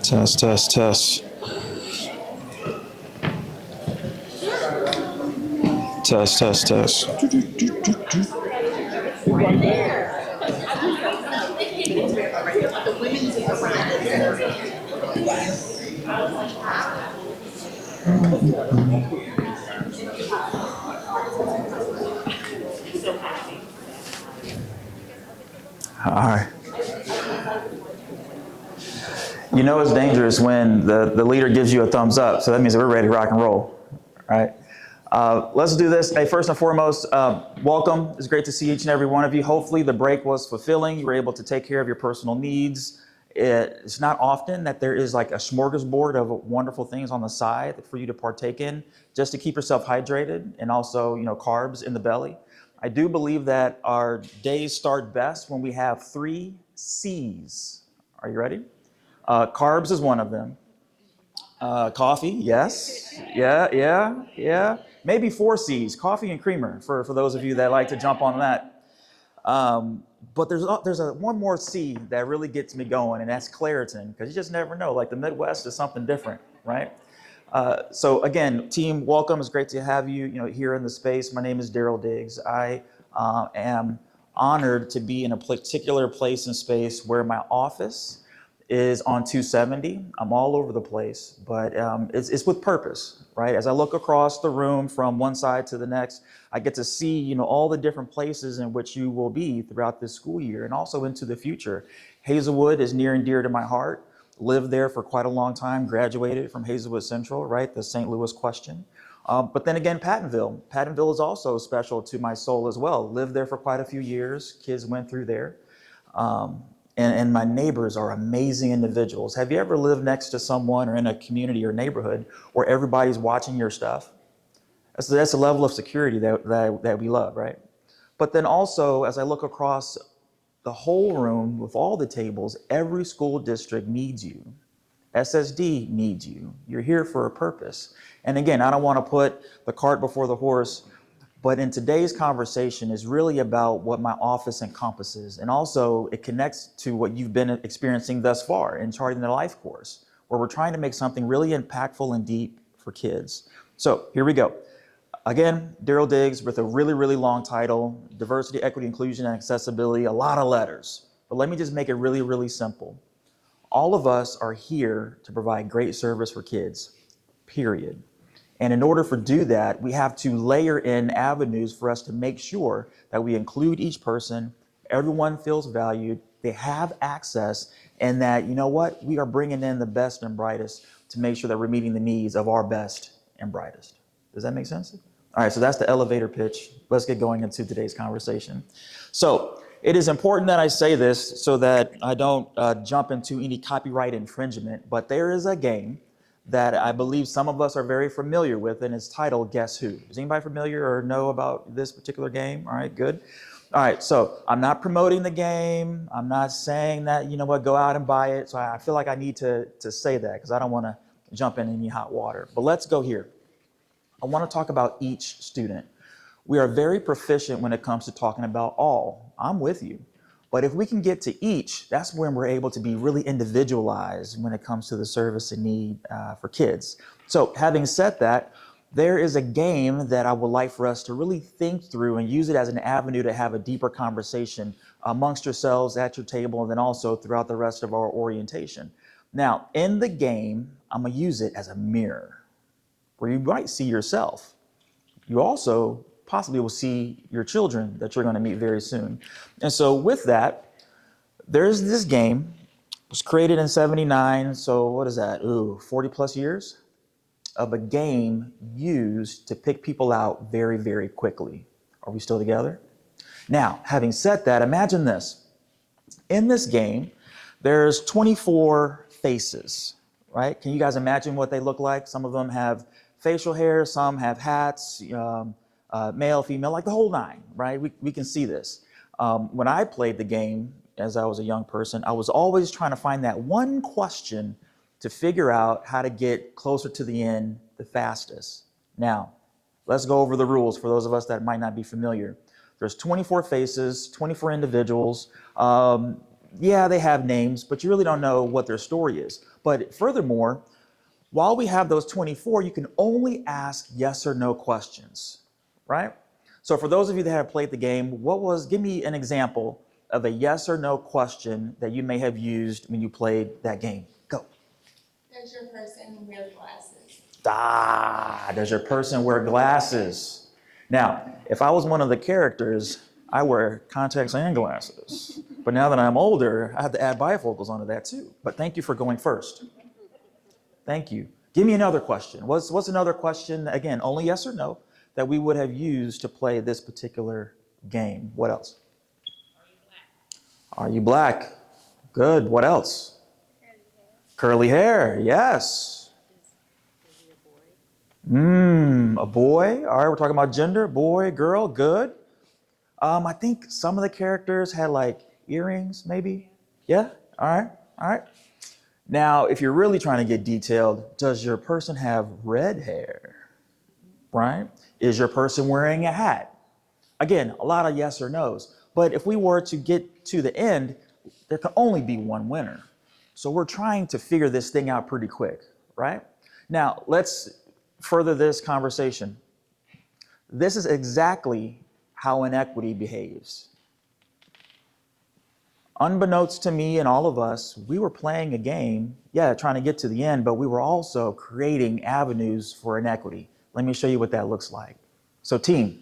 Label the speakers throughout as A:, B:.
A: Test, test, test. Test, test, test. All right. You know it's dangerous when the leader gives you a thumbs up, so that means that we're ready to rock and roll, right? Let's do this. Hey, first and foremost, welcome. It's great to see each and every one of you. Hopefully the break was fulfilling. You were able to take care of your personal needs. It's not often that there is like a smorgasbord of wonderful things on the side for you to partake in, just to keep yourself hydrated and also, carbs in the belly. I do believe that our days start best when we have 3 C's. Are you ready? Carbs is one of them. Coffee, yes. Yeah. Maybe 4 C's, coffee and creamer, for those of you that like to jump on that. But there's one more C that really gets me going, and that's Claritin, because you just never know. Like the Midwest is something different, right? So again, team, welcome. It's great to have you, here in the space. My name is Darryl Diggs. I am honored to be in a particular place and space where my office is on 270. I'm all over the place, but it's with purpose, right? As I look across the room from one side to the next, I get to see, all the different places in which you will be throughout this school year and also into the future. Hazelwood is near and dear to my heart. Lived there for quite a long time, graduated from Hazelwood Central, right? The St. Louis question. But then again, Pattonville is also special to my soul as well. Lived there for quite a few years. Kids went through there. And my neighbors are amazing individuals. Have you ever lived next to someone or in a community or neighborhood where everybody's watching your stuff? That's a level of security that we love, right? But then also, as I look across the whole room with all the tables, every school district needs you. SSD needs you. You're here for a purpose. And again, I don't want to put the cart before the horse, but in today's conversation is really about what my office encompasses. And also it connects to what you've been experiencing thus far in charting the life course, where we're trying to make something really impactful and deep for kids. So here we go. Again, Darryl Diggs with a really, really long title, Diversity, Equity, Inclusion, and Accessibility, a lot of letters. But let me just make it really, really simple. All of us are here to provide great service for kids, period. And in order to do that, we have to layer in avenues for us to make sure that we include each person, everyone feels valued, they have access, and that, we are bringing in the best and brightest to make sure that we're meeting the needs of our best and brightest. Does that make sense? All right, so that's the elevator pitch. Let's get going into today's conversation. So it is important that I say this so that I don't jump into any copyright infringement, but there is a game that I believe some of us are very familiar with, and it's titled Guess Who? Is anybody familiar or know about this particular game? All right, good. All right, so I'm not promoting the game. I'm not saying that, go out and buy it. So I feel like I need to say that because I don't want to jump in any hot water. But let's go here. I want to talk about each student. We are very proficient when it comes to talking about all. I'm with you. But if we can get to each, that's when we're able to be really individualized when it comes to the service and need for kids. So having said that, there is a game that I would like for us to really think through and use it as an avenue to have a deeper conversation amongst yourselves at your table and then also throughout the rest of our orientation. Now, in the game, I'm gonna use it as a mirror where you might see yourself. You also possibly will see your children that you're going to meet very soon. And so with that, there's this game was created in 79, so what is that? 40 plus years of a game used to pick people out very, very quickly. Are we still together? Now, having said that, imagine this. In this game, there's 24 faces, right? Can you guys imagine what they look like? Some of them have facial hair, some have hats, male, female, like the whole nine, right? We can see this. When I played the game, as I was a young person, I was always trying to find that one question to figure out how to get closer to the end the fastest. Now, let's go over the rules for those of us that might not be familiar. There's 24 faces, 24 individuals. Yeah, they have names, but you really don't know what their story is. But furthermore, while we have those 24, you can only ask yes or no questions, right? So for those of you that have played the game, give me an example of a yes or no question that you may have used when you played that game. Go.
B: Does your person wear glasses?
A: Does your person wear glasses? Now, if I was one of the characters, I wear contacts and glasses. But now that I'm older, I have to add bifocals onto that too. But thank you for going first. Thank you. Give me another question. What's another question, again, only yes or no, that we would have used to play this particular game? What else? Are you black? Good. What else? Curly hair. Yes. A boy. All right, we're talking about gender. Boy, girl. Good. I think some of the characters had like earrings, maybe. Yeah. All right. All right. Now, if you're really trying to get detailed, does your person have red hair? Right? Is your person wearing a hat? Again, a lot of yes or no's. But if we were to get to the end, there can only be one winner. So we're trying to figure this thing out pretty quick, right? Now, let's further this conversation. This is exactly how inequity behaves. Unbeknownst to me and all of us, we were playing a game, trying to get to the end, but we were also creating avenues for inequity. Let me show you what that looks like. So team,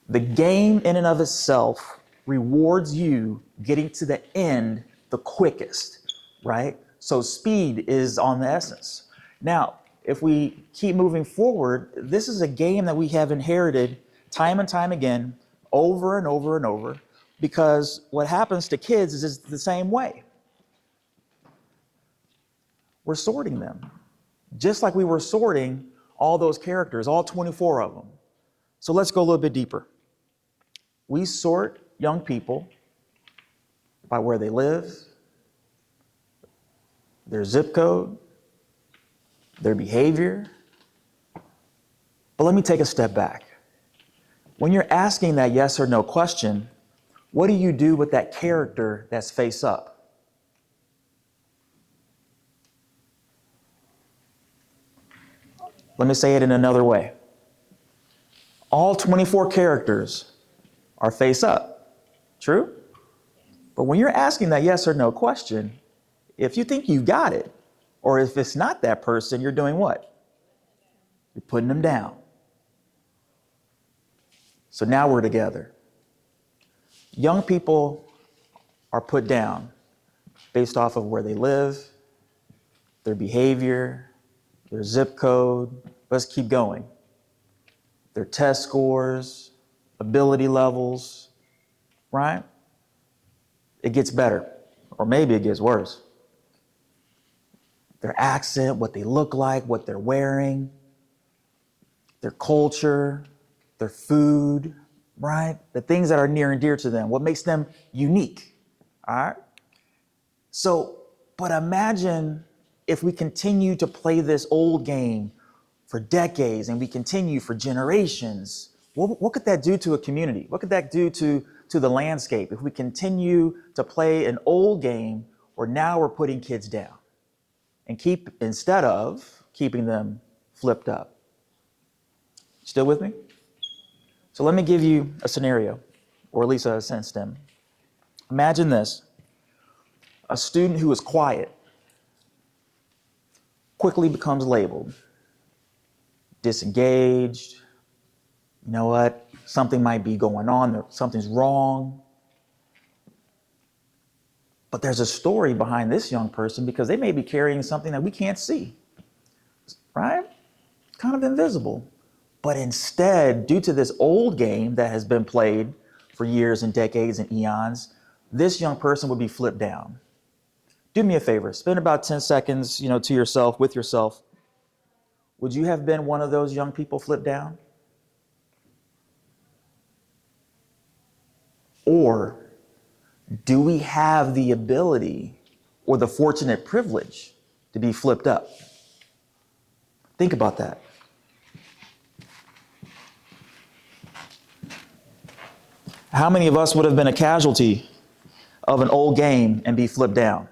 A: the game in and of itself rewards you getting to the end the quickest, right? So speed is on the essence. Now, if we keep moving forward, this is a game that we have inherited time and time again, over and over and over, because what happens to kids is the same way. We're sorting them, just like we were sorting all those characters, all 24 of them. So let's go a little bit deeper. We sort young people by where they live, their zip code, their behavior. But let me take a step back. When you're asking that yes or no question, what do you do with that character that's face up? Let me say it in another way. All 24 characters are face up. True? But when you're asking that yes or no question, if you think you got it, or if it's not that person, you're doing what? You're putting them down. So now we're together. Young people are put down based off of where they live, their behavior, their zip code. Let's keep going. Their test scores, ability levels, right? It gets better, or maybe it gets worse. Their accent, what they look like, what they're wearing, their culture, their food, right? The things that are near and dear to them, what makes them unique, all right? So, but imagine if we continue to play this old game for decades and we continue for generations. What could that do to a community? What could that do to the landscape if we continue to play an old game where now we're putting kids down and instead of keeping them flipped up? Still with me? So let me give you a scenario, or at least a sense stem. Imagine this. A student who is quiet quickly becomes labeled disengaged. You know what? Something might be going on. Something's wrong. But there's a story behind this young person because they may be carrying something that we can't see, right? Kind of invisible. But instead, due to this old game that has been played for years and decades and eons, this young person would be flipped down. Do me a favor, spend about 10 seconds, to yourself, with yourself. Would you have been one of those young people flipped down? Or do we have the ability or the fortunate privilege to be flipped up? Think about that. How many of us would have been a casualty of an old game and be flipped down?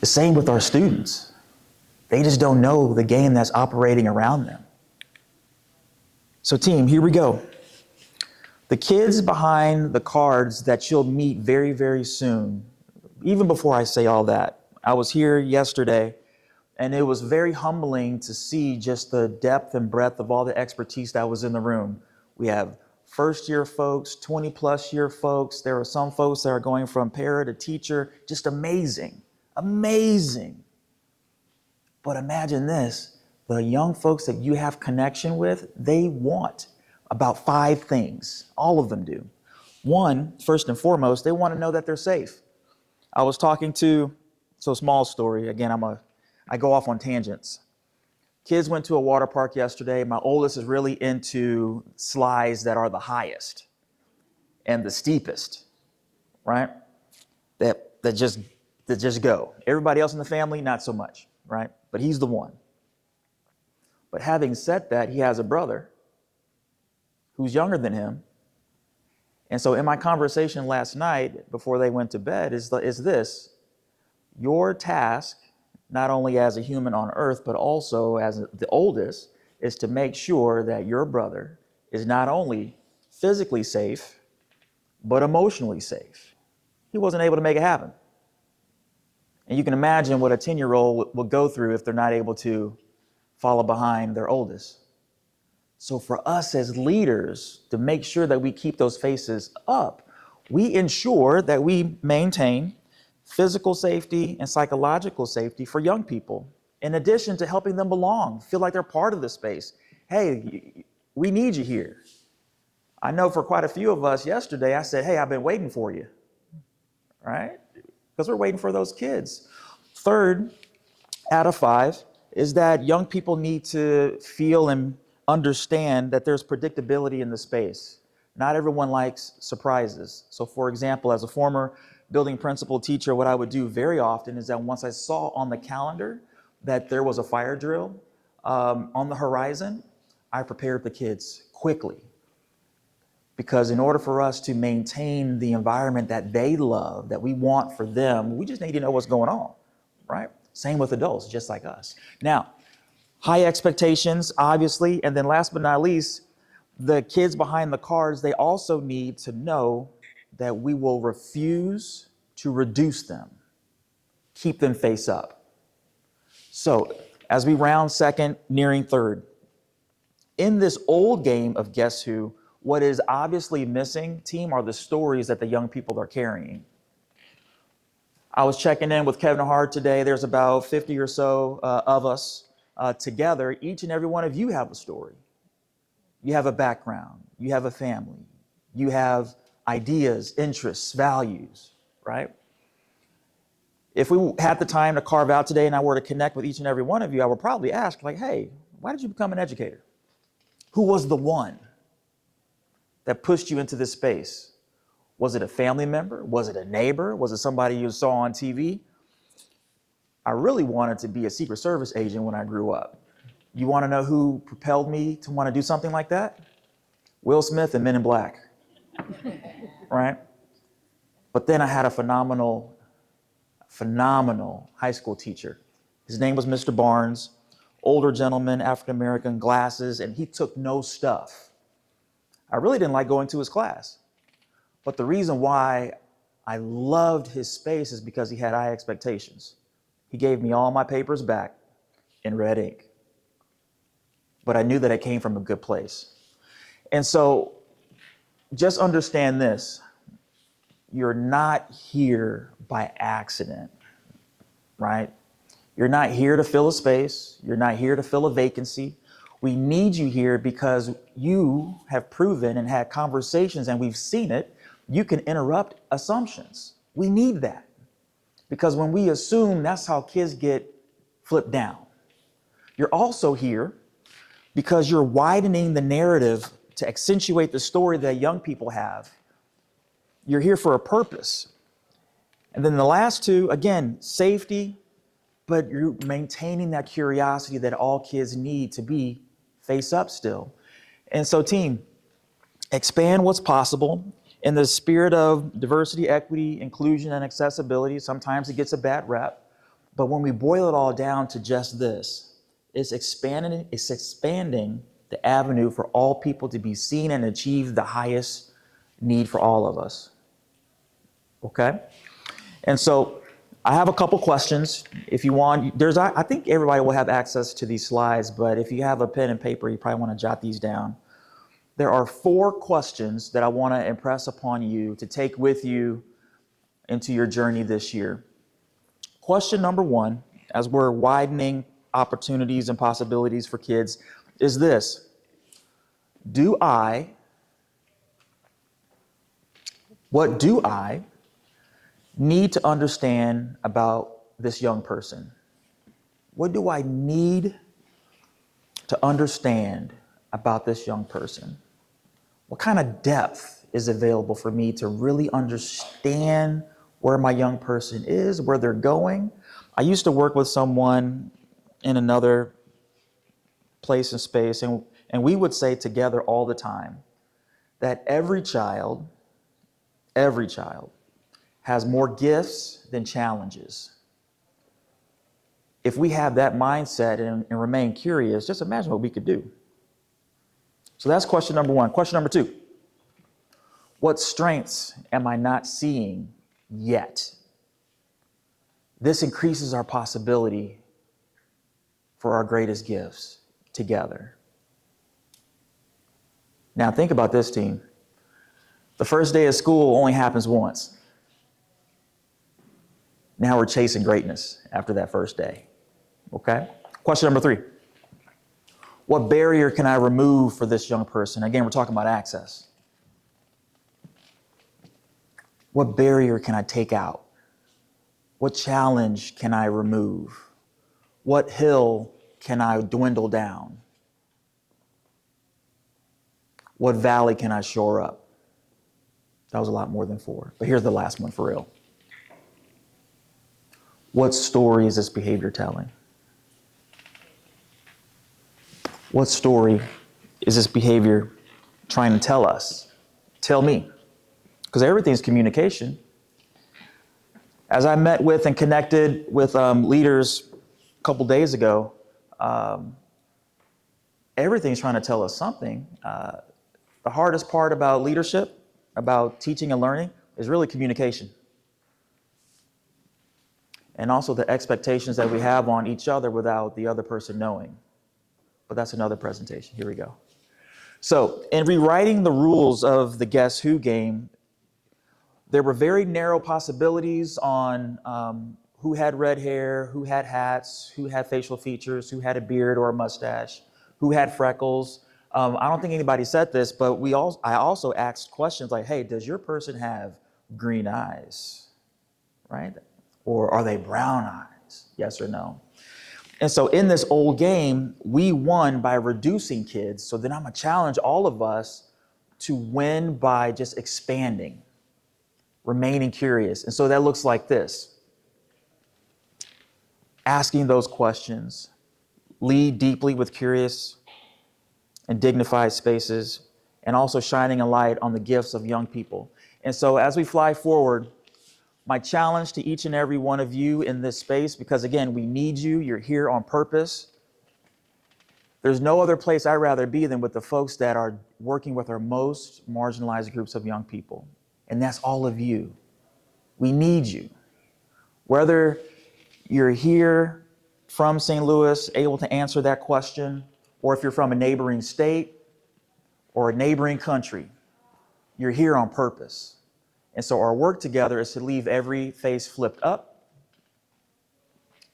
A: The same with our students. They just don't know the game that's operating around them. So team, here we go. The kids behind the cards that you'll meet very, very soon, even before I say all that, I was here yesterday and it was very humbling to see just the depth and breadth of all the expertise that was in the room. We have first year folks, 20 plus year folks. There are some folks that are going from para to teacher, just amazing, amazing. But imagine this, the young folks that you have connection with, they want about 5 things. All of them do. One, first and foremost, they want to know that they're safe. I was talking to, small story, again, I go off on tangents. Kids went to a water park yesterday. My oldest is really into slides that are the highest and the steepest, right? That just go. Everybody else in the family, not so much, right? But he's the one. But having said that, he has a brother who's younger than him. And so in my conversation last night, before they went to bed, is this: your task, not only as a human on earth, but also as the oldest, is to make sure that your brother is not only physically safe, but emotionally safe. He wasn't able to make it happen. And you can imagine what a 10-year-old will go through if they're not able to follow behind their oldest. So for us as leaders, to make sure that we keep those faces up, we ensure that we maintain physical safety and psychological safety for young people, in addition to helping them belong, feel like they're part of the space. Hey, we need you here. I know for quite a few of us yesterday, I said, hey, I've been waiting for you, right? Because we're waiting for those kids. Third, out of 5, is that young people need to feel and understand that there's predictability in the space. Not everyone likes surprises. So for example, as a former building principal teacher, what I would do very often is that once I saw on the calendar that there was a fire drill on the horizon, I prepared the kids quickly. Because in order for us to maintain the environment that they love, that we want for them, we just need to know what's going on, right? Same with adults, just like us. Now, high expectations, obviously, and then last but not least, the kids behind the cards, they also need to know that we will refuse to reduce them, keep them face up. So as we round second, nearing third, in this old game of Guess Who, what is obviously missing, team, are the stories that the young people are carrying. I was checking in with Kevin Hart today. There's about 50 or so of us together. Each and every one of you have a story. You have a background. You have a family. You have ideas, interests, values, right? If we had the time to carve out today and I were to connect with each and every one of you, I would probably ask, like, hey, why did you become an educator? Who was the one that pushed you into this space? Was it a family member? Was it a neighbor? Was it somebody you saw on TV? I really wanted to be a Secret Service agent when I grew up. You want to know who propelled me to want to do something like that? Will Smith and Men in Black, right? But then I had a phenomenal high school teacher. His name was Mr. Barnes, older gentleman, African-American, glasses, and he took no stuff. I really didn't like going to his class. But the reason why I loved his space is because he had high expectations. He gave me all my papers back in red ink. But I knew that it came from a good place. And so just understand this. You're not here by accident, right? You're not here to fill a space. You're not here to fill a vacancy. We need you here because you have proven and had conversations, and we've seen it. You can interrupt assumptions. We need that because when we assume, that's how kids get flipped down. You're also here because you're widening the narrative to accentuate the story that young people have. You're here for a purpose. And then the last two, again, safety, but you're maintaining that curiosity that all kids need to be face up still. And so team, expand what's possible in the spirit of diversity, equity, inclusion, and accessibility. Sometimes it gets a bad rep, but when we boil it all down to just this, it's expanding the avenue for all people to be seen and achieve the highest need for all of us. Okay? And so I have a couple questions. If you want, I think everybody will have access to these slides, but if you have a pen and paper, you probably want to jot these down. There are 4 questions that I want to impress upon you to take with you into your journey this year. Question number 1, as we're widening opportunities and possibilities for kids, is this: what do I need to understand about this young person? What do I need to understand about this young person? What kind of depth is available for me to really understand where my young person is, where they're going? I used to work with someone in another place and space, and we would say together all the time that every child has more gifts than challenges. If we have that mindset and remain curious, just imagine what we could do. So that's question number 1. Question number 2, what strengths am I not seeing yet? This increases our possibility for our greatest gifts together. Now think about this, team. The first day of school only happens once. Now we're chasing greatness after that first day. Okay? Question number 3. What barrier can I remove for this young person? Again, we're talking about access. What barrier can I take out? What challenge can I remove? What hill can I dwindle down? What valley can I shore up? That was a lot more than 4, but here's the last one for real. What story is this behavior telling? What story is this behavior trying to tell us? Tell me. Because everything's communication. As I met with and connected with leaders a couple days ago, everything's trying to tell us something. The hardest part about leadership, about teaching and learning, is really communication. And also the expectations that we have on each other without the other person knowing. But that's another presentation. Here we go. So in rewriting the rules of the Guess Who game, there were very narrow possibilities on who had red hair, who had hats, who had facial features, who had a beard or a mustache, who had freckles. I don't think anybody said this, but I also asked questions like, hey, does your person have green eyes, right? Or are they brown eyes? Yes or no? And so in this old game, we won by reducing kids. So then I'm gonna challenge all of us to win by just expanding, remaining curious. And so that looks like this: asking those questions, lead deeply with curious and dignified spaces, and also shining a light on the gifts of young people. And so as we fly forward, my challenge to each and every one of you in this space, because again, we need you, you're here on purpose. There's no other place I'd rather be than with the folks that are working with our most marginalized groups of young people. And that's all of you. We need you. Whether you're here from St. Louis, able to answer that question, or if you're from a neighboring state, or a neighboring country. You're here on purpose. And so our work together is to leave every face flipped up,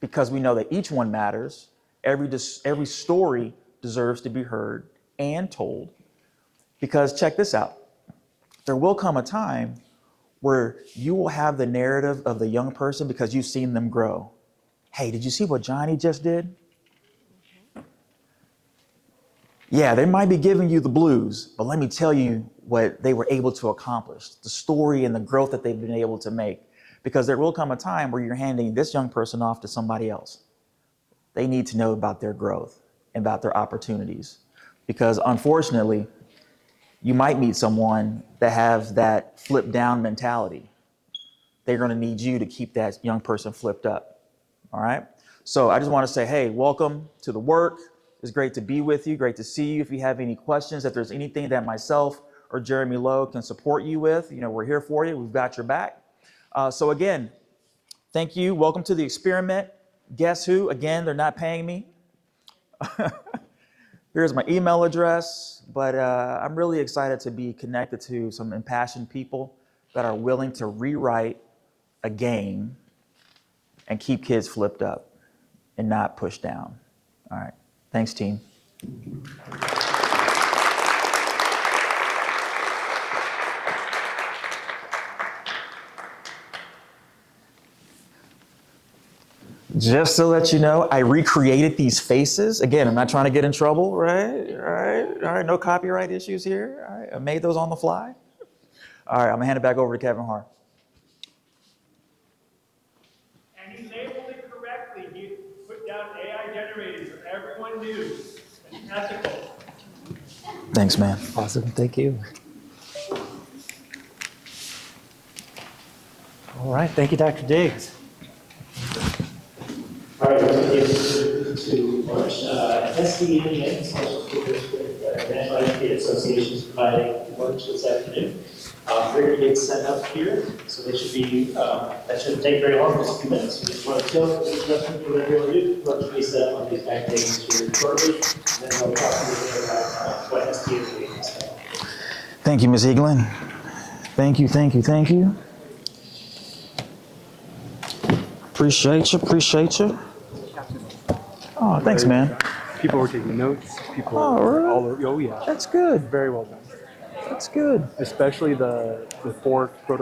A: because we know that each one matters. Every story deserves to be heard and told. Because check this out. There will come a time where you will have the narrative of the young person because you've seen them grow. Hey, did you see what Johnny just did? Yeah, they might be giving you the blues, but let me tell you what they were able to accomplish, the story and the growth that they've been able to make. Because there will come a time where you're handing this young person off to somebody else. They need to know about their growth and about their opportunities. Because unfortunately, you might meet someone that has that flip down mentality. They're going to need you to keep that young person flipped up. All right. So I just want to say, hey, welcome to the work. It's great to be with you. Great to see you. If you have any questions, if there's anything that myself or Jeremy Lowe can support you with, we're here for you. We've got your back. So again, thank you. Welcome to the experiment. Guess who? Again, they're not paying me. Here's my email address, but I'm really excited to be connected to some impassioned people that are willing to rewrite a game and keep kids flipped up and not pushed down. All right. Thanks, team. Just to let you know, I recreated these faces. Again, I'm not trying to get in trouble, right? All right, no copyright issues here. All right, I made those on the fly. All right, I'm gonna hand it back over to Kevin Hart.
C: And you labeled it correctly. You put down AI generated so everyone knew. It's ethical.
A: Thanks, man.
D: Awesome, thank you. All right, thank you, Dr. Diggs.
E: All right, to launch SDN, Special School District National Educated Association is providing lunch this afternoon. They're going to get set up here, so they should be, that shouldn't take very long, just a few minutes. We just want to show the instructions for what they're going to do. Lunch will be set up on these back tables here shortly, and then they'll talk a little bit about what SDN is doing.
A: Thank you, Ms. Eaglin. Thank you, thank you, thank you. Appreciate you. Oh, thanks, man.
F: People were taking notes. People
A: really?
F: all over. Oh, yeah.
A: That's good.
F: Very well done.
A: That's good.
F: Especially the four protocols.